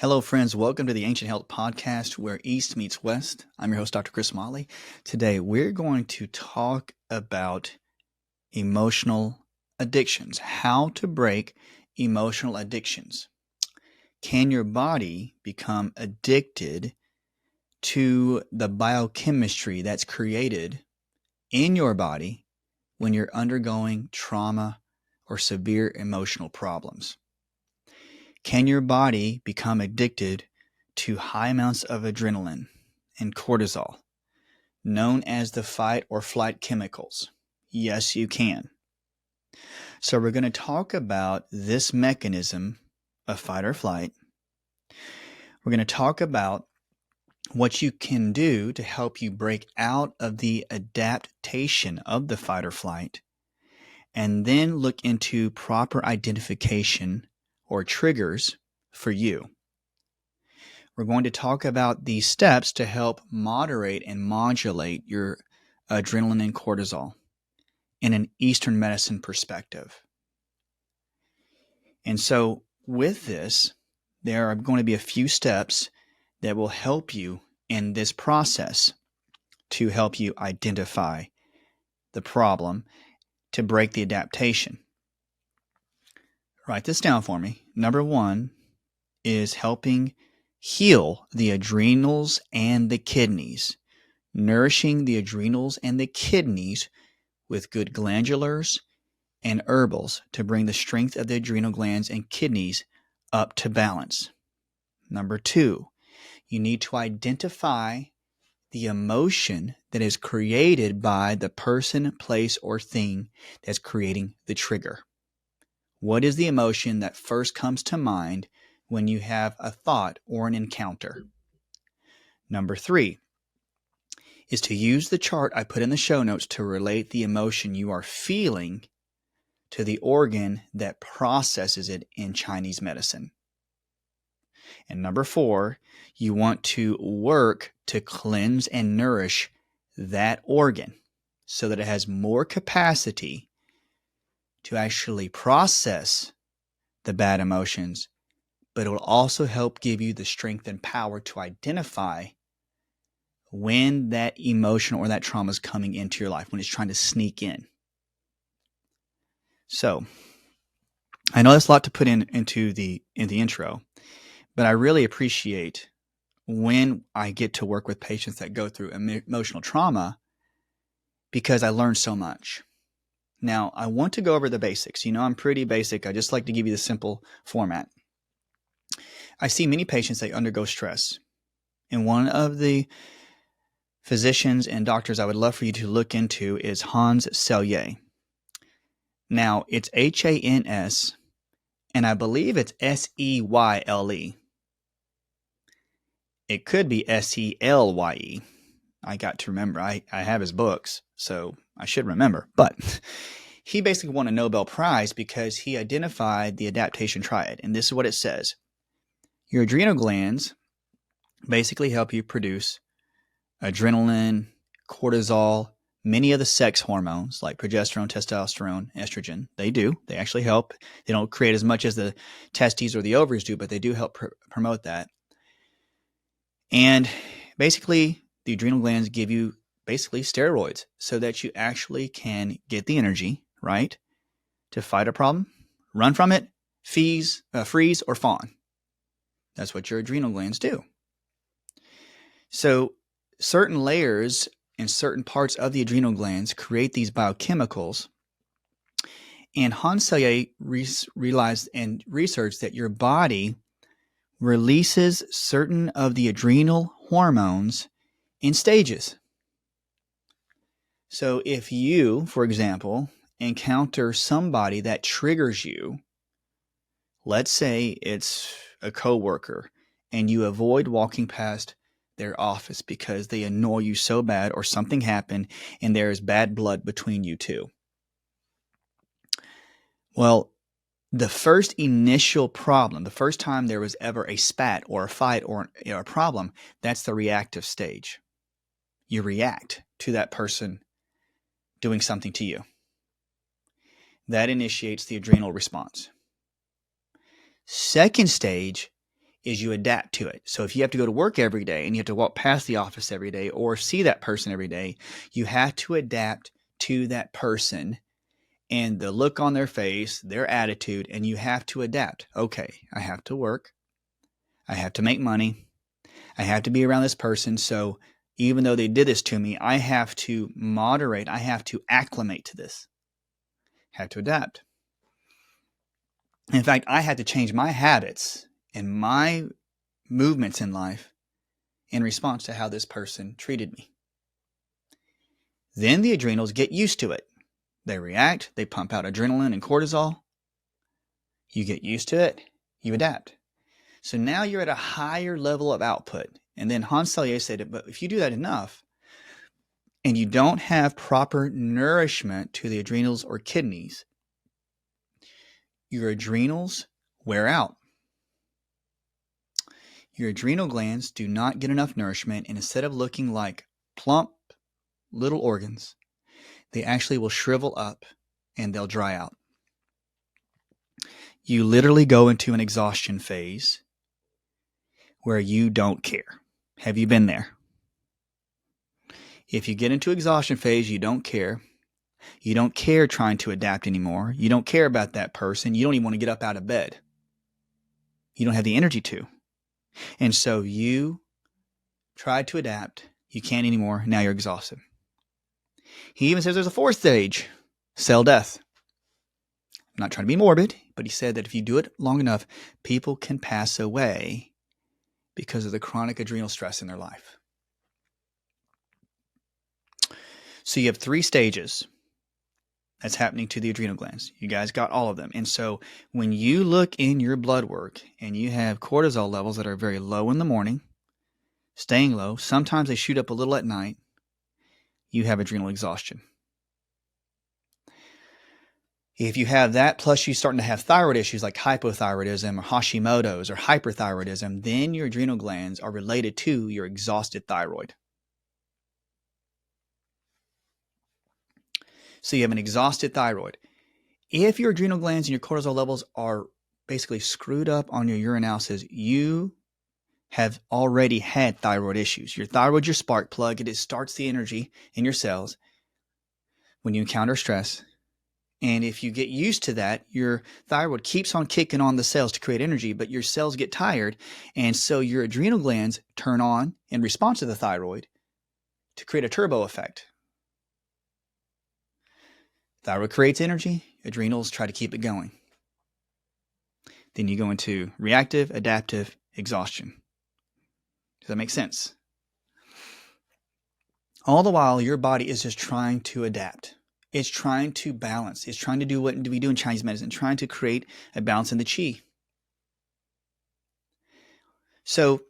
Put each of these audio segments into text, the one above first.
Hello, friends. Welcome to the Ancient Health Podcast, where East meets West. I'm your host, Dr. Chris Motley. Today, we're going to talk about emotional addictions, how to break emotional addictions. Can your body become addicted to the biochemistry that's created in your body when you're undergoing trauma or severe emotional problems? Can your body become addicted to high amounts of adrenaline and cortisol, known as the fight or flight chemicals? Yes, you can. So we're going to talk about this mechanism of fight or flight. We're going to talk about what you can do to help you break out of the adaptation of the fight or flight, and then look into proper identification or triggers for you. We're going to talk about these steps to help moderate and modulate your adrenaline and cortisol in an Eastern medicine perspective. And so with this, there are going to be a few steps that will help you in this process to help you identify the problem to break the adaptation. Write this down for me. Number one is helping heal the adrenals and the kidneys, nourishing the adrenals and the kidneys with good glandulars and herbals to bring the strength of the adrenal glands and kidneys up to balance. Number two, you need to identify the emotion that is created by the person, place, or thing that's creating the trigger. What is the emotion that first comes to mind when you have a thought or an encounter? Number three is to use the chart I put in the show notes to relate the emotion you are feeling to the organ that processes it in Chinese medicine. And number four, you want to work to cleanse and nourish that organ so that it has more capacity to actually process the bad emotions, but it will also help give you the strength and power to identify when that emotion or that trauma is coming into your life, when it's trying to sneak in. So, I know that's a lot to put into the intro, but I really appreciate when I get to work with patients that go through emotional trauma because I learn so much. Now, I want to go over the basics. You know, I'm pretty basic. I just like to give you the simple format. I see many patients that undergo stress. And one of the physicians and doctors I would love for you to look into is Hans Selye. Now, it's H-A-N-S, and I believe it's S-E-Y-L-E. It could be S-E-L-Y-E. I got to remember. I have his books, so I should remember. But he basically won a Nobel Prize because he identified the adaptation triad. And this is what it says. Your adrenal glands basically help you produce adrenaline, cortisol, many of the sex hormones like progesterone, testosterone, estrogen. They do. They actually help. They don't create as much as the testes or the ovaries do, but they do help promote that. And basically, the adrenal glands give you basically steroids so that you actually can get the energy, right, to fight a problem, run from it, freeze, or fawn. That's what your adrenal glands do. So certain layers and certain parts of the adrenal glands create these biochemicals. And Hans Selye realized and researched that your body releases certain of the adrenal hormones in stages. So if you, for example, encounter somebody that triggers you, let's say it's a coworker, and you avoid walking past their office because they annoy you so bad or something happened and there is bad blood between you two. Well, the first initial problem, the first time there was ever a spat or a fight or a problem, that's the reactive stage. You react to that person doing something to you. That initiates the adrenal response. Second stage is you adapt to it. So if you have to go to work every day and you have to walk past the office every day or see that person every day, you have to adapt to that person and the look on their face, their attitude, and you have to adapt. Okay, I have to work. I have to make money. I have to be around this person. So even though they did this to me, I have to moderate. I have to acclimate to this. I have to adapt. In fact, I had to change my habits and my movements in life in response to how this person treated me. Then the adrenals get used to it. They react, they pump out adrenaline and cortisol. You get used to it, you adapt. So now you're at a higher level of output. And then Hans Selye said, but if you do that enough and you don't have proper nourishment to the adrenals or kidneys, your adrenals wear out. Your adrenal glands do not get enough nourishment, and instead of looking like plump little organs, they actually will shrivel up and they'll dry out. You literally go into an exhaustion phase where you don't care. Have you been there? If you get into exhaustion phase, you don't care. You don't care trying to adapt anymore. You don't care about that person. You don't even want to get up out of bed. You don't have the energy to. And so you try to adapt. You can't anymore. Now you're exhausted. He even says there's a fourth stage, cell death. I'm not trying to be morbid, but he said that if you do it long enough, people can pass away because of the chronic adrenal stress in their life. So you have 3 stages that's happening to the adrenal glands. You guys got all of them. And so when you look in your blood work and you have cortisol levels that are very low in the morning, staying low, sometimes they shoot up a little at night, you have adrenal exhaustion. If you have that, plus you're starting to have thyroid issues like hypothyroidism or Hashimoto's or hyperthyroidism, then your adrenal glands are related to your exhausted thyroid. So you have an exhausted thyroid. If your adrenal glands and your cortisol levels are basically screwed up on your urinalysis, you have already had thyroid issues. Your thyroid's your spark plug. It starts the energy in your cells when you encounter stress. And if you get used to that, your thyroid keeps on kicking on the cells to create energy, but your cells get tired. And so your adrenal glands turn on in response to the thyroid to create a turbo effect. Thyroid creates energy. Adrenals try to keep it going. Then you go into reactive, adaptive, exhaustion. Does that make sense? All the while, your body is just trying to adapt. It's trying to balance. It's trying to do what we do in Chinese medicine, trying to create a balance in the qi. So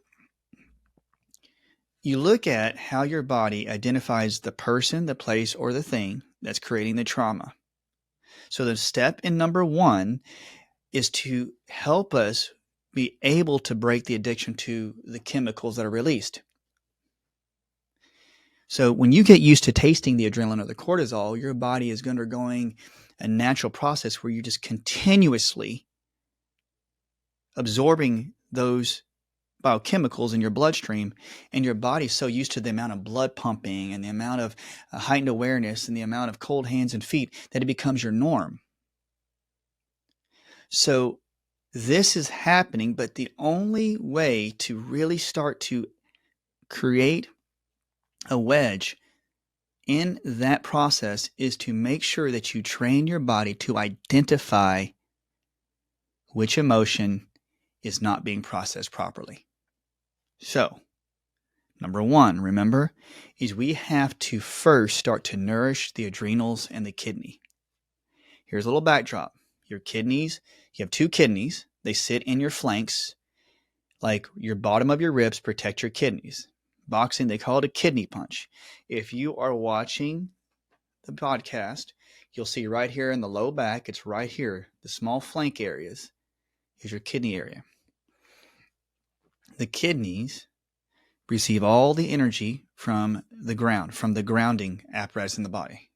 you look at how your body identifies the person, the place, or the thing that's creating the trauma. So the step in number 1 is to help us be able to break the addiction to the chemicals that are released. So when you get used to tasting the adrenaline or the cortisol, your body is undergoing a natural process where you're just continuously absorbing those biochemicals in your bloodstream, and your body's so used to the amount of blood pumping and the amount of heightened awareness and the amount of cold hands and feet that it becomes your norm. So this is happening, but the only way to really start to create a wedge in that process is to make sure that you train your body to identify which emotion is not being processed properly. So, number 1, remember, is we have to first start to nourish the adrenals and the kidney. Here's a little backdrop. Your kidneys, you have 2 kidneys. They sit in your flanks, like your bottom of your ribs protect your kidneys. Boxing, they call it a kidney punch. If you are watching the podcast, you'll see right here in the low back, it's right here, the small flank areas is your kidney area. The kidneys receive all the energy from the ground, from the grounding apparatus in the body.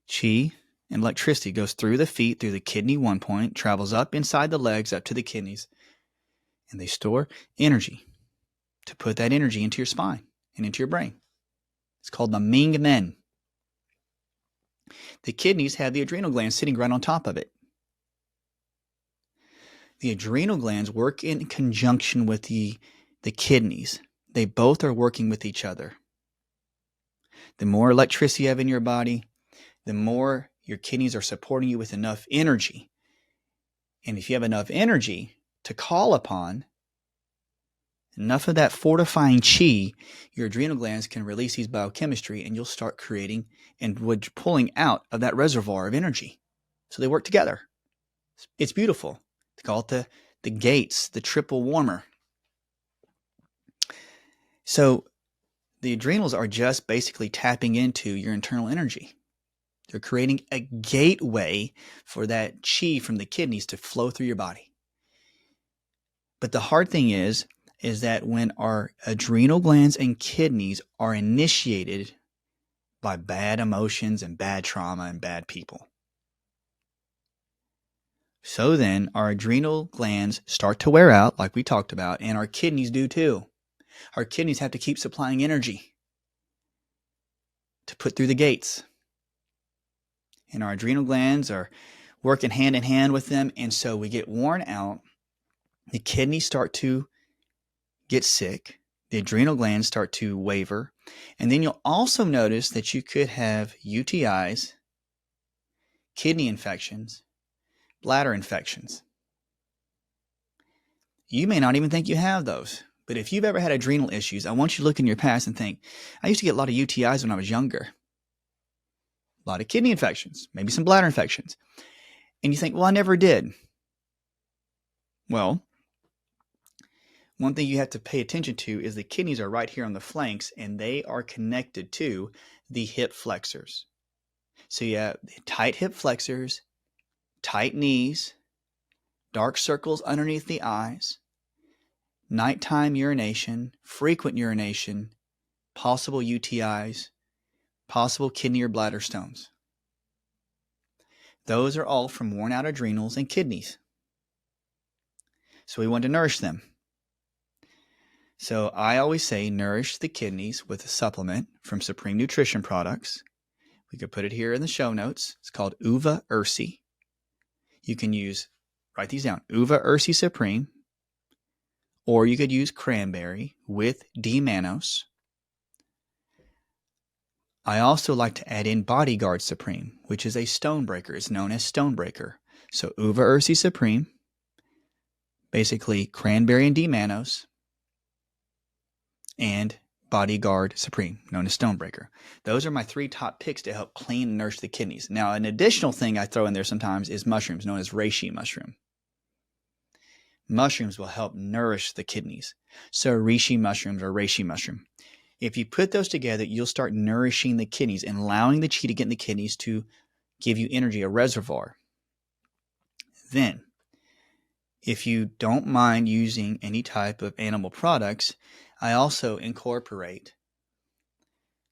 Qi and electricity goes through the feet, through the kidney 1 point, travels up inside the legs, up to the kidneys, and they store energy to put that energy into your spine and into your brain. It's called the Ming Men. The kidneys have the adrenal glands sitting right on top of it. The adrenal glands work in conjunction with the kidneys. They both are working with each other. The more electricity you have in your body, the more your kidneys are supporting you with enough energy. And if you have enough energy to call upon, enough of that fortifying chi, your adrenal glands can release these biochemistry and you'll start creating and pulling out of that reservoir of energy. So they work together. It's beautiful. They call it the gates, the triple warmer. So the adrenals are just basically tapping into your internal energy. They're creating a gateway for that chi from the kidneys to flow through your body. But the hard thing is that when our adrenal glands and kidneys are initiated by bad emotions and bad trauma and bad people, so then our adrenal glands start to wear out, like we talked about, and our kidneys do too. Our kidneys have to keep supplying energy to put through the gates. And our adrenal glands are working hand in hand with them, and so we get worn out. The kidneys start to get sick. The adrenal glands start to waver. And then you'll also notice that you could have UTIs, kidney infections, bladder infections. You may not even think you have those. But if you've ever had adrenal issues, I want you to look in your past and think, I used to get a lot of UTIs when I was younger. A lot of kidney infections, maybe some bladder infections. And you think, well, I never did. Well, one thing you have to pay attention to is the kidneys are right here on the flanks, and they are connected to the hip flexors. So you have tight hip flexors, tight knees, dark circles underneath the eyes, nighttime urination, frequent urination, possible UTIs, possible kidney or bladder stones. Those are all from worn out adrenals and kidneys. So we want to nourish them. So I always say nourish the kidneys with a supplement from Supreme Nutrition Products. We could put it here in the show notes. It's called Uva Ursi. You can write these down, Uva Ursi Supreme, or you could use Cranberry with d-mannose. I also like to add in Bodyguard Supreme, which is a stonebreaker. It's known as stonebreaker. So Uva Ursi Supreme, basically Cranberry and d-mannose, and Bodyguard Supreme, known as stonebreaker. Those are my 3 top picks to help clean and nourish the kidneys. Now, an additional thing I throw in there sometimes is mushrooms, known as reishi mushroom. Mushrooms will help nourish the kidneys. So reishi mushrooms or reishi mushroom. If you put those together, you'll start nourishing the kidneys and allowing the chi to get in the kidneys to give you energy, a reservoir. Then, if you don't mind using any type of animal products, I also incorporate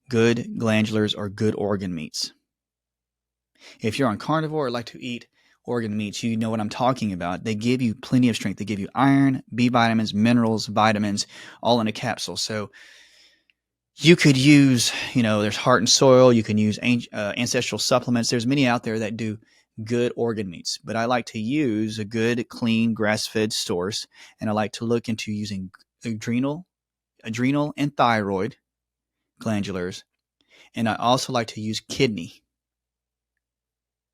good glandulars or good organ meats. If you're on carnivore or like to eat organ meats, you know what I'm talking about. They give you plenty of strength. They give you iron, B vitamins, minerals, vitamins, all in a capsule. So you could use, there's Heart and Soil. You can use ancestral supplements. There's many out there that do good organ meats. But I like to use a good, clean, grass-fed source. And I like to look into using adrenal and thyroid glandulars. And I also like to use kidney.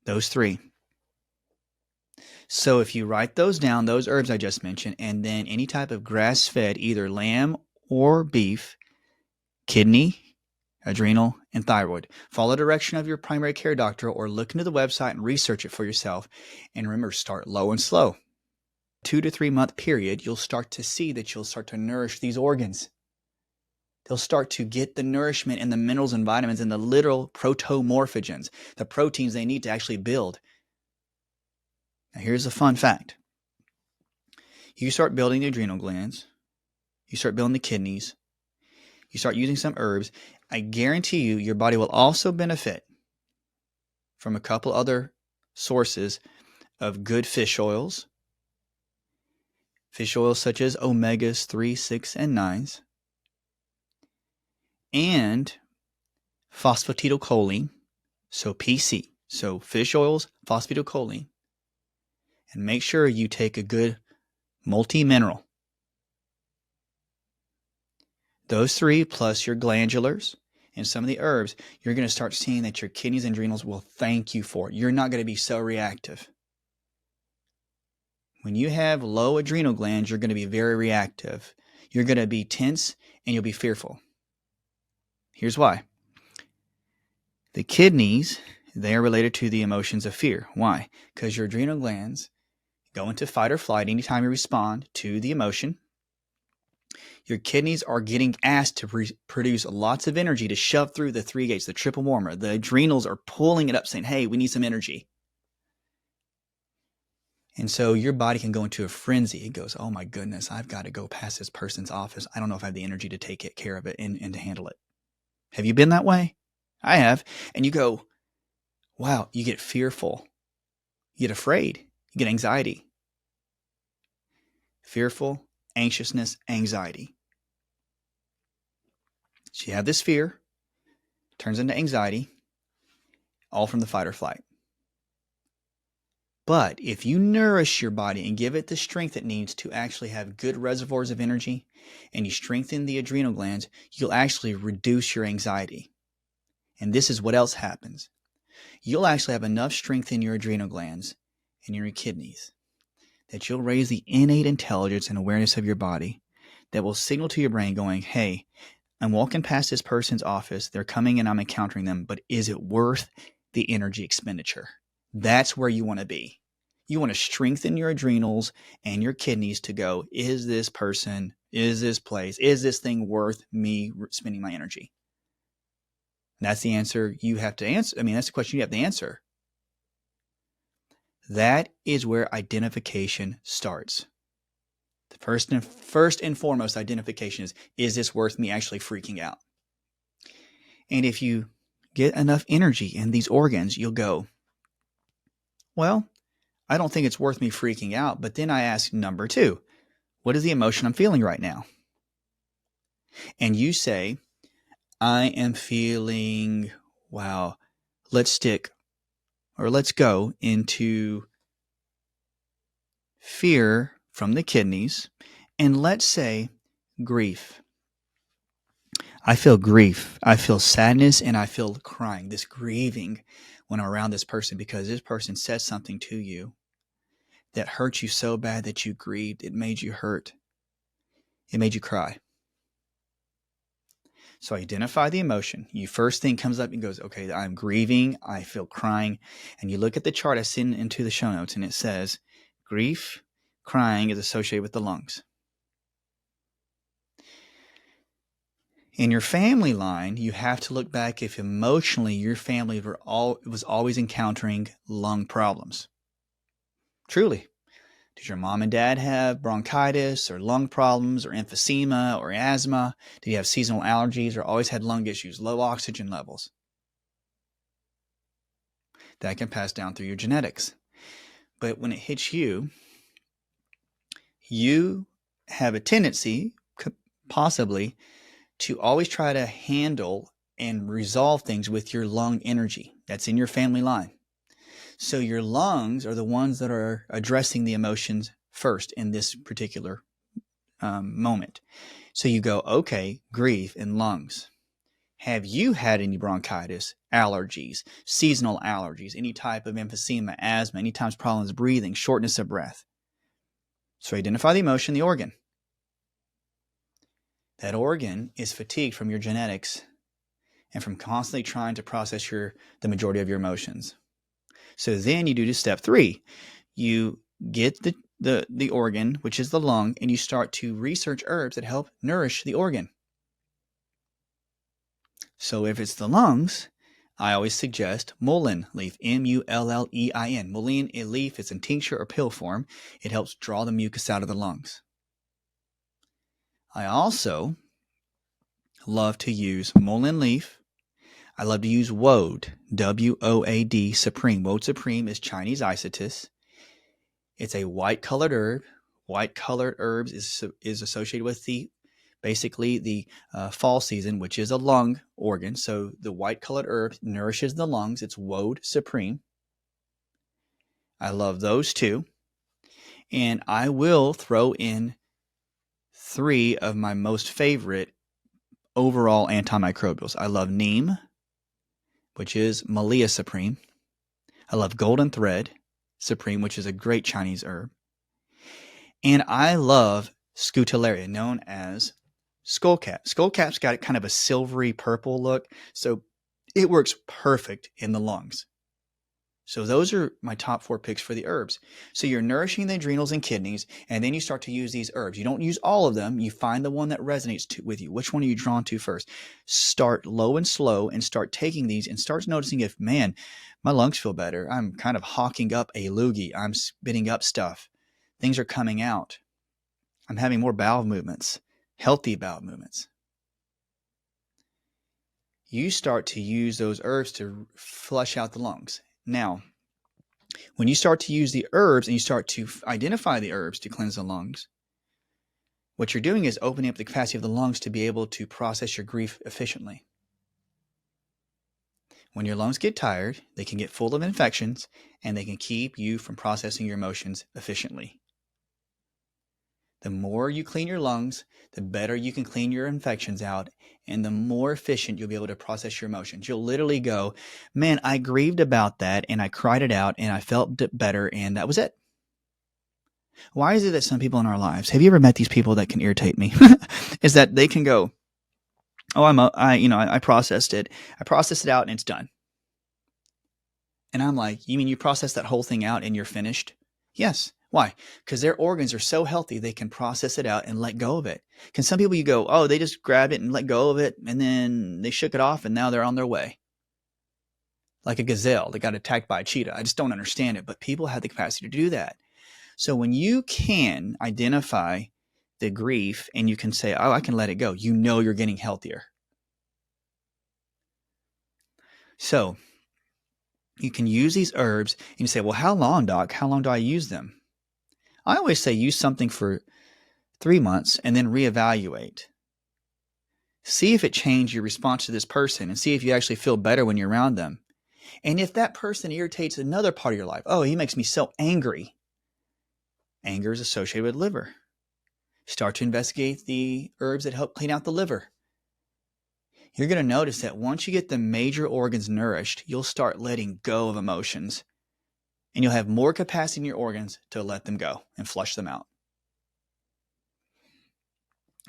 Those 3. So if you write those down, those herbs I just mentioned, and then any type of grass-fed, either lamb or beef, kidney, adrenal, and thyroid. Follow the direction of your primary care doctor or look into the website and research it for yourself. And remember, start low and slow. 2 to 3 month period, you'll start to see that you'll start to nourish these organs. They'll start to get the nourishment and the minerals and vitamins and the little protomorphogens, the proteins they need to actually build. Now, here's a fun fact. You start building the adrenal glands. You start building the kidneys. You start using some herbs. I guarantee you, your body will also benefit from a couple other sources of good fish oils, fish oils such as omegas 3, 6, and 9s, and phosphatidylcholine, so PC, so fish oils, phosphatidylcholine, and make sure you take a good multi-mineral. Those three plus your glandulars and some of the herbs, you're going to start seeing that your kidneys and adrenals will thank you for it. You're not going to be so reactive. When you have low adrenal glands, you're going to be very reactive. You're going to be tense and you'll be fearful. Here's why. The kidneys, they are related to the emotions of fear. Why? Because your adrenal glands go into fight or flight anytime you respond to the emotion. Your kidneys are getting asked to produce lots of energy to shove through the 3 gates, the triple warmer. The adrenals are pulling it up saying, hey, we need some energy. And so your body can go into a frenzy. It goes, oh my goodness, I've got to go past this person's office. I don't know if I have the energy to take care of it and to handle it. Have you been that way? I have. And you go, wow, you get fearful. You get afraid. You get anxiety. Fearful, anxiousness, anxiety. So you have this fear, turns into anxiety, all from the fight or flight. But if you nourish your body and give it the strength it needs to actually have good reservoirs of energy, and you strengthen the adrenal glands, you'll actually reduce your anxiety. And this is what else happens. You'll actually have enough strength in your adrenal glands and in your kidneys that you'll raise the innate intelligence and awareness of your body that will signal to your brain going, hey, I'm walking past this person's office. They're coming and I'm encountering them, but is it worth the energy expenditure? That's where you want to be. You want to strengthen your adrenals and your kidneys to go, is this person, is this place, is this thing worth me spending my energy? That's the answer you have to answer. That's the question you have to answer. That is where identification starts. The first and foremost identification is this worth me actually freaking out? And if you get enough energy in these organs, you'll go, well, I don't think it's worth me freaking out. But then I ask number 2, what is the emotion I'm feeling right now? And you say, I am feeling, wow, let's go into fear from the kidneys, and let's say grief. I feel grief. I feel sadness and I feel crying, this grieving when I'm around this person because this person said something to you that hurt you so bad that you grieved. It made you hurt. It made you cry. So identify the emotion. Your first thing comes up and goes, okay, I'm grieving. I feel crying. And you look at the chart I sent into the show notes and it says grief, crying is associated with the lungs. In your family line, you have to look back if emotionally your family was always encountering lung problems. Truly. Did your mom and dad have bronchitis or lung problems or emphysema or asthma? Did you have seasonal allergies or always had lung issues, low oxygen levels? That can pass down through your genetics. But when it hits you, you have a tendency, possibly, to always try to handle and resolve things with your lung energy. That's in your family line. So your lungs are the ones that are addressing the emotions first in this particular moment. So you go, okay, grief and lungs. Have you had any bronchitis, allergies, seasonal allergies, any type of emphysema, asthma, any times problems breathing, shortness of breath? So identify the emotion, the organ. That organ is fatigued from your genetics and from constantly trying to process the majority of your emotions. So then you do to step 3. You get the organ, which is the lung, and you start to research herbs that help nourish the organ. So if it's the lungs, I always suggest mullein leaf, M-U-L-L-E-I-N. Mullein leaf is in tincture or pill form. It helps draw the mucus out of the lungs. I also love to use mullein leaf. I love to use woad, W-O-A-D, supreme. Woad supreme is Chinese isotis. It's a white-colored herb White colored herbs is associated with basically the fall season, which is a lung organ. So the white colored herb nourishes the lungs. It's woad supreme. I love those two. And I will throw in 3 of my most favorite overall antimicrobials. I love neem, which is Malea supreme. I love golden thread supreme, which is a great Chinese herb. And I love Scutellaria, known as skullcap. Skullcap's got kind of a silvery purple look, so it works perfect in the lungs. So those are my top 4 picks for the herbs. So you're nourishing the adrenals and kidneys, and then you start to use these herbs. You don't use all of them. You find the one that resonates with you. Which one are you drawn to first? Start low and slow and start taking these and start noticing if, man, my lungs feel better. I'm kind of hawking up a loogie. I'm spitting up stuff. Things are coming out. I'm having more bowel movements, healthy bowel movements. You start to use those herbs to flush out the lungs. Now, when you start to use the herbs and you start to identify the herbs to cleanse the lungs, what you're doing is opening up the capacity of the lungs to be able to process your grief efficiently. When your lungs get tired, they can get full of infections and they can keep you from processing your emotions efficiently. The more you clean your lungs, the better you can clean your infections out, and the more efficient you'll be able to process your emotions. You'll literally go, man, I grieved about that, and I cried it out, and I felt better, and that was it. Why is it that some people in our lives, have you ever met these people that can irritate me? Is that they can go, oh, I processed it. I processed it out, and it's done. And I'm like, you mean you processed that whole thing out, and you're finished? Yes. Why? Because their organs are so healthy, they can process it out and let go of it. Can some people you go, oh, they just grabbed it and let go of it, and then they shook it off, and now they're on their way. Like a gazelle that got attacked by a cheetah. I just don't understand it, but people have the capacity to do that. So when you can identify the grief and you can say, oh, I can let it go, you know you're getting healthier. So you can use these herbs, and you say, well, how long, doc? How long do I use them? I always say use something for 3 months and then reevaluate. See if it changed your response to this person and see if you actually feel better when you're around them. And if that person irritates another part of your life, oh, he makes me so angry. Anger is associated with liver. Start to investigate the herbs that help clean out the liver. You're going to notice that once you get the major organs nourished, you'll start letting go of emotions. And you'll have more capacity in your organs to let them go and flush them out.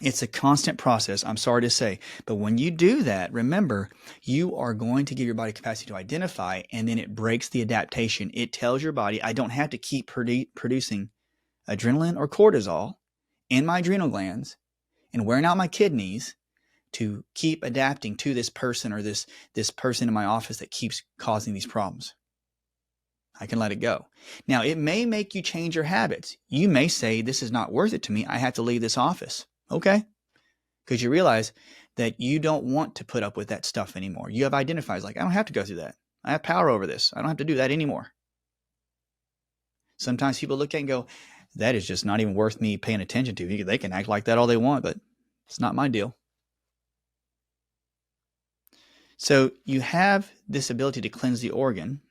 It's a constant process, I'm sorry to say. But when you do that, remember, you are going to give your body capacity to identify, and then it breaks the adaptation. It tells your body, I don't have to keep producing adrenaline or cortisol in my adrenal glands and wearing out my kidneys to keep adapting to this person or this person in my office that keeps causing these problems. I can let it go. Now, it may make you change your habits. You may say, this is not worth it to me. I have to leave this office. Okay. Because you realize that you don't want to put up with that stuff anymore. You have identified, like, I don't have to go through that. I have power over this. I don't have to do that anymore. Sometimes people look at it and go, that is just not even worth me paying attention to. They can act like that all they want, but it's not my deal. So you have this ability to cleanse the organ.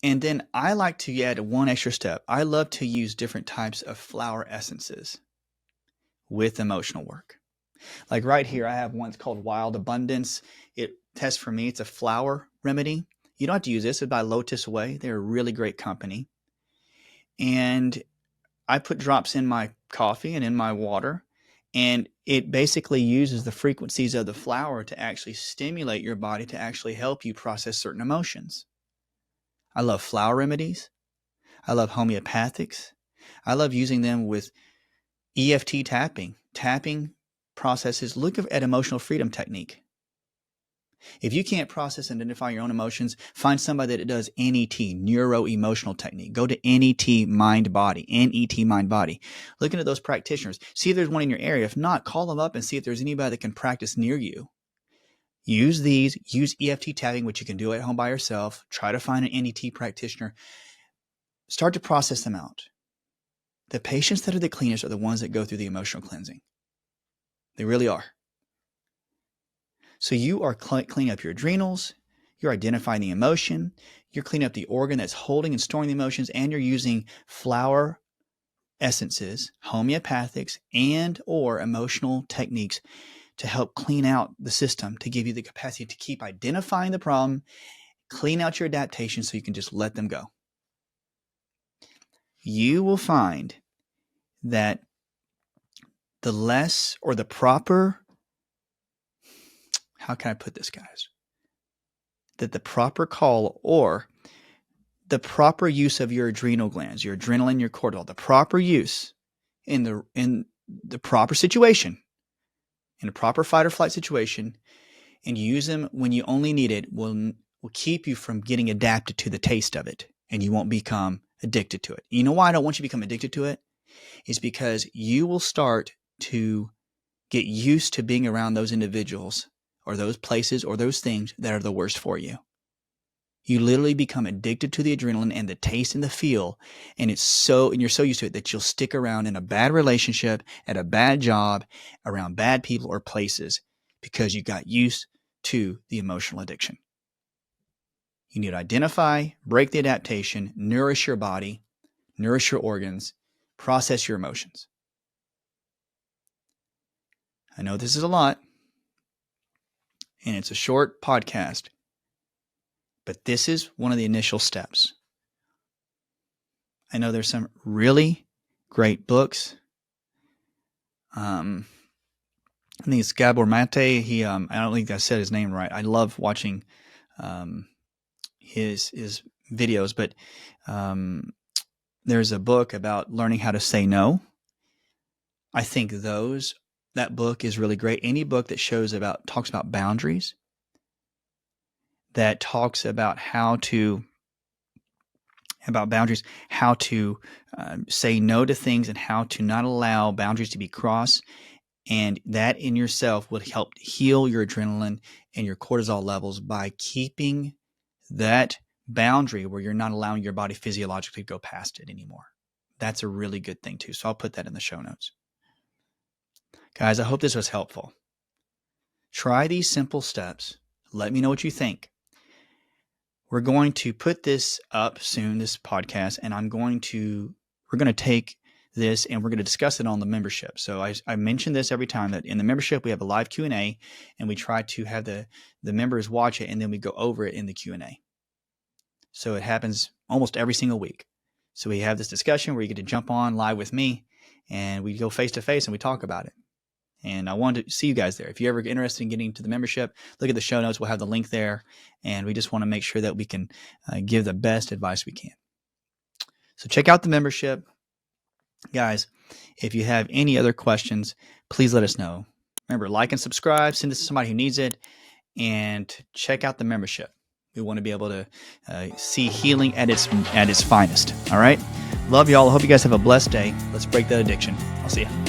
And then I like to add one extra step. I love to use different types of flower essences with emotional work. Like right here, I have one that's called Wild Abundance. It tests for me. It's a flower remedy. You don't have to use this. It's by Lotus Way. They're a really great company. And I put drops in my coffee and in my water. And it basically uses the frequencies of the flower to actually stimulate your body to actually help you process certain emotions. I love flower remedies. I love homeopathics. I love using them with EFT tapping processes. Look at emotional freedom technique. If you can't process and identify your own emotions, find somebody that does NET, neuro-emotional technique. Go to NET Mind Body, NET Mind Body. Looking at those practitioners. See if there's one in your area. If not, call them up and see if there's anybody that can practice near you. Use these. Use EFT tapping, which you can do at home by yourself. Try to find an NET practitioner. Start to process them out. The patients that are the cleanest are the ones that go through the emotional cleansing. They really are. So you are cleaning up your adrenals, you're identifying the emotion, you're cleaning up the organ that's holding and storing the emotions, and you're using flower essences, homeopathics, and or emotional techniques to help clean out the system, to give you the capacity to keep identifying the problem, clean out your adaptations so you can just let them go. You will find that the less or the proper, how can I put this, guys? That the proper call or the proper use of your adrenal glands, your adrenaline, your cortisol, the proper use in the proper situation, in a proper fight or flight situation, and use them when you only need it will keep you from getting adapted to the taste of it, and you won't become addicted to it. You know why I don't want you to become addicted to it? Is because you will start to get used to being around those individuals or those places or those things that are the worst for you. You literally become addicted to the adrenaline and the taste and the feel, and you're so used to it that you'll stick around in a bad relationship, at a bad job, around bad people or places because you got used to the emotional addiction. You need to identify, break the adaptation, nourish your body, nourish your organs, process your emotions. I know this is a lot, and it's a short podcast, but this is one of the initial steps. I know there's some really great books. I think it's Gabor Mate. I don't think I said his name right. I love watching his videos, but there's a book about learning how to say no. I think that book is really great. Any book that talks about boundaries, that talks about how to say no to things and how to not allow boundaries to be crossed. And that in yourself would help heal your adrenaline and your cortisol levels by keeping that boundary where you're not allowing your body physiologically to go past it anymore. That's a really good thing too. So I'll put that in the show notes. Guys, I hope this was helpful. Try these simple steps. Let me know what you think. We're going to put this up soon, this podcast, and we're going to take this and we're going to discuss it on the membership. So I mention this every time that in the membership we have a live Q&A, and we try to have the members watch it, and then we go over it in the Q&A. So it happens almost every single week. So we have this discussion where you get to jump on live with me, and we go face to face and we talk about it. And I wanted to see you guys there. If you're ever interested in getting into the membership, look at the show notes. We'll have the link there. And we just want to make sure that we can give the best advice we can. So check out the membership. Guys, if you have any other questions, please let us know. Remember, like and subscribe. Send this to somebody who needs it. And check out the membership. We want to be able to see healing at its finest. All right? Love y'all. I hope you guys have a blessed day. Let's break that addiction. I'll see you.